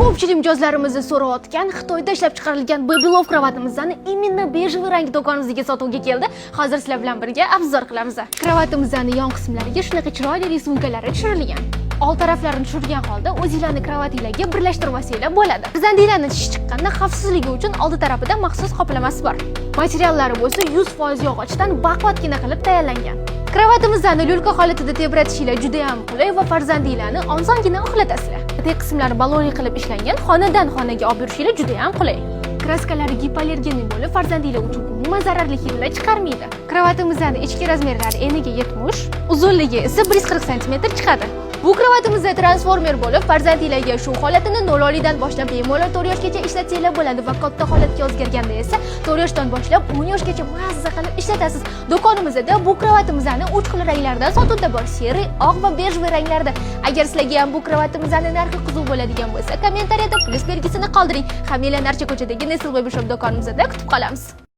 Ko'pchilik mijozlarimizni so'rayotgan Xitoyda ishlab chiqarilgan Babylov kravatimizdan imенно bejevый rang do'konimizga sotuvga keldi. Hozir sizlar bilan birga obzor qilamiz. Kravatimizning yon qismlariga shunaqa chiroyli rysunkalari tushirilgan. Old taraflarini tushirgan holda o'zingizlarning kravatinglarga birlashtirib olsanglar bo'ladi. Farzandinglarni tishi chiqqanda xavfsizligi uchun oldi tarafida maxsus qoplamasi bor. Materiallari bo'lsa 100% yog'ochdan baquvvatgina qilib tayyorlangan. Kravatimizni lyulka holatida tebratishinglar juda ham qulay va farzandinglarni osongina uxlatasizlar. Teg qismlari balonli qilib ishlangan, xonadan xonaga olib yurishinglar juda ham qulay. Kraskalari gipoallergenik bo'lib, farzandinglar uchun umuman zararli hidlar chiqarmaydi. Kravatimizning ichki razmerlari eniga 70, uzunligi esa 140 cm chiqadi. Bu kravatimizda transformer bo'lib, farzandinglarga shu holatini 0 dan boshlab bemalol 4 yoshgacha ishlatsanglar bo'ladi va katta holatga o'zgarganda esa 4 yoshdan boshlab 10 yoshgacha mazza qilib ishlatasiz. Do'konimizda bu kravatimizning 3 xil ranglardan sotuvda bor: seri, oq va bejevый ranglarda. Agar sizlarga ham bu kravatimizning narxi qiziq bo'ladigan bo'lsa, kommentariyada plyus belgisini qoldiring. Hamila Narcha ko'chadagi Nestle Baby Shop do'konimizda kutib qolamiz.